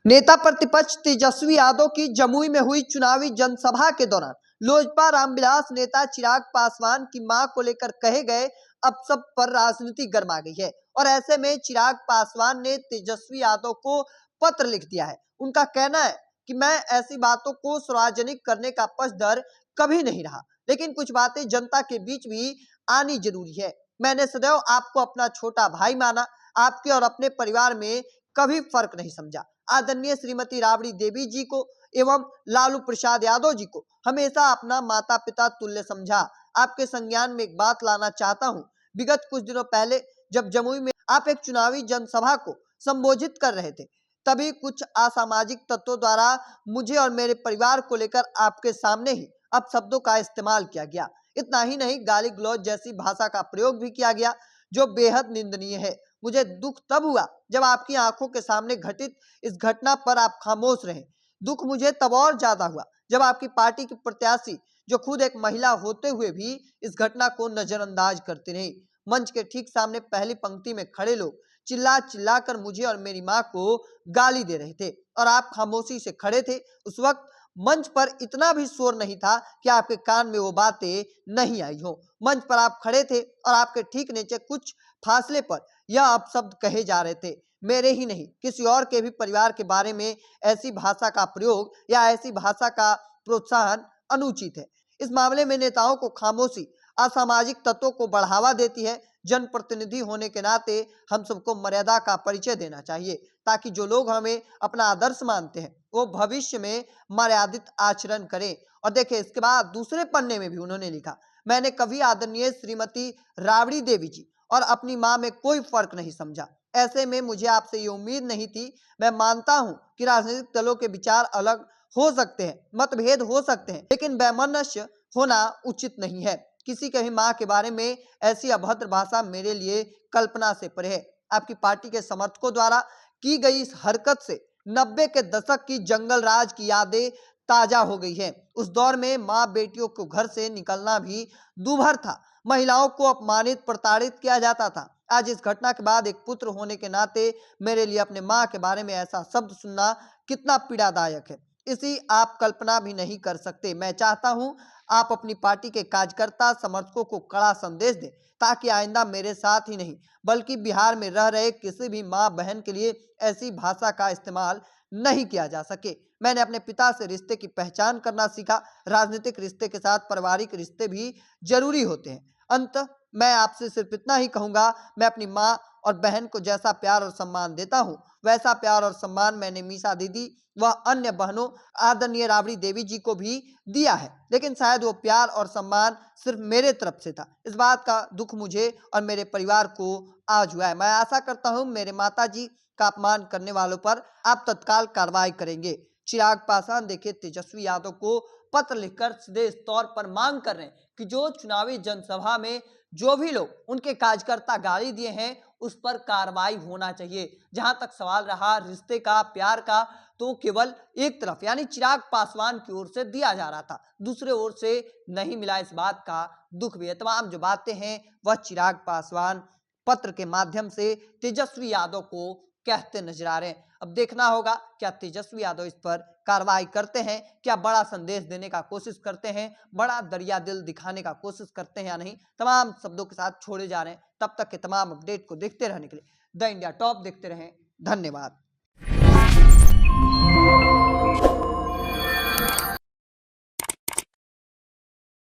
नेता प्रतिपक्ष तेजस्वी यादव की जमुई में हुई चुनावी जनसभा के दौरान लोजपा रामविलास नेता चिराग पासवान की मां को लेकर कहे गए अपशब्द पर राजनीति गर्मा गई है और ऐसे में चिराग पासवान ने तेजस्वी यादव को पत्र लिख दिया है। उनका कहना है कि मैं ऐसी बातों को सार्वजनिक करने का पक्षधर कभी नहीं रहा, लेकिन कुछ बातें जनता के बीच भी आनी जरूरी है। मैंने सदैव आपको अपना छोटा भाई माना, आपके और अपने परिवार में कभी फर्क नहीं समझा। आदरणीय श्रीमती राबड़ी देवी जी को एवं लालू प्रसाद यादव जी को हमेशा अपना माता पिता तुल्य समझा। आपके संज्ञान में एक बात लाना चाहता हूं। विगत कुछ दिनों पहले जब जमुई में आप एक चुनावी जनसभा को संबोधित कर रहे थे, तभी कुछ असामाजिक तत्वों द्वारा मुझे और मेरे परिवार को लेकर आपके सामने ही अपशब्दों का इस्तेमाल किया गया। इतना ही नहीं, गाली गलौज जैसी भाषा का प्रयोग भी किया गया, जो बेहद निंदनीय है। मुझे दुख तब हुआ जब आपकी आंखों के सामने घटित इस घटना पर आप खामोश रहे। दुख मुझे तब और ज्यादा हुआ जब आपकी पार्टी की प्रत्याशी, जो खुद एक महिला होते हुए भी इस घटना को नजरअंदाज करते रहे। मंच के ठीक सामने पहली पंक्ति में खड़े लोग चिल्ला चिल्ला कर मुझे और मेरी मां को गाली दे रहे थे और आप खामोशी से खड़े थे। उस वक्त मंच पर इतना भी शोर नहीं था कि आपके कान में वो बातें नहीं आई हो। मंच पर आप खड़े थे और आपके ठीक नीचे कुछ फासले पर यह अपशब्द कहे जा रहे थे। मेरे ही नहीं, किसी और के भी परिवार के बारे में ऐसी भाषा का प्रयोग या ऐसी भाषा का प्रोत्साहन अनुचित है। इस मामले में नेताओं को खामोशी असामाजिक तत्वों को बढ़ावा देती है। जनप्रतिनिधि होने के नाते हम सबको मर्यादा का परिचय देना चाहिए, ताकि जो लोग हमें अपना आदर्श मानते हैं वो भविष्य में मर्यादित आचरण करें। और देखिए, इसके बाद दूसरे पन्ने में भी उन्होंने लिखा, मैंने कभी आदरणीय श्रीमती राबड़ी देवी जी और अपनी मां में कोई फर्क नहीं समझा। ऐसे में मुझे आपसे ये उम्मीद नहीं थी। मैं मानता हूं कि राजनीतिक दलों के विचार अलग हो सकते हैं, मतभेद हो सकते हैं, लेकिन वैमनस्य होना उचित नहीं है। किसी के भी मां के बारे में ऐसी अभद्र भाषा मेरे लिए कल्पना से परे है। आपकी पार्टी के समर्थकों द्वारा की गई इस हरकत से 90 के दशक की जंगल राज की यादें ताजा हो गई है। उस दौर में मां बेटियों को घर से निकलना भी दूभर था, महिलाओं को अपमानित प्रताड़ित किया जाता था। आज इस घटना के बाद एक पुत्र होने के नाते मेरे लिए अपने मां के बारे में ऐसा शब्द सुनना कितना पीड़ादायक है, इसी आप कल्पना भी नहीं कर सकते। मैं चाहता हूं आप अपनी पार्टी के कार्यकर्ता समर्थकों को कड़ा संदेश दें, ताकि आइंदा मेरे साथ ही नहीं बल्कि बिहार में रह रहे किसी भी मां बहन के लिए ऐसी भाषा का इस्तेमाल नहीं किया जा सके। मैंने अपने पिता से रिश्ते की पहचान करना सीखा। राजनीतिक रिश्ते के साथ पारिवारिक रिश्ते भी जरूरी होते हैं। अंत मैं आपसे सिर्फ इतना ही कहूंगा, मैं अपनी मां और बहन को जैसा प्यार और सम्मान देता हूं, वैसा प्यार और सम्मान मैंने मीसा दीदी व अन्य बहनों आदरणीय राबड़ी देवी जी को भी दिया है, लेकिन शायद वो प्यार और सम्मान सिर्फ मेरे तरफ से था। इस बात का दुख मुझे और मेरे परिवार को आज हुआ है। मैं आशा करता हूं मेरे माता जी का अपमान करने वालों पर आप तत्काल कार्रवाई करेंगे। चिराग पासवान देखिए तेजस्वी यादव को पत्र लिखकर सीधे इस तौर पर मांग कर रहे हैं कि जो चुनावी जनसभा में जो भी लोग उनके कार्यकर्ता गाली दिए हैं उस पर कार्रवाई होना चाहिए। जहां तक सवाल रहा रिश्ते का, प्यार का, तो केवल एक तरफ यानी चिराग पासवान की ओर से दिया जा रहा था, दूसरे ओर से नहीं मिला। इस बात का दुख भी है। तमाम जो बातें हैं वह चिराग पासवान पत्र के माध्यम से तेजस्वी यादव को कहते नजर आ रहे हैं। अब देखना होगा क्या तेजस्वी यादव इस पर कार्रवाई करते हैं, क्या बड़ा संदेश देने का कोशिश करते हैं, बड़ा दरिया दिल दिखाने का कोशिश करते हैं या नहीं। तमाम शब्दों के साथ छोड़े जा रहे हैं। तब तक के तमाम अपडेट को देखते रहने के लिए द इंडिया टॉप देखते रहें। धन्यवाद।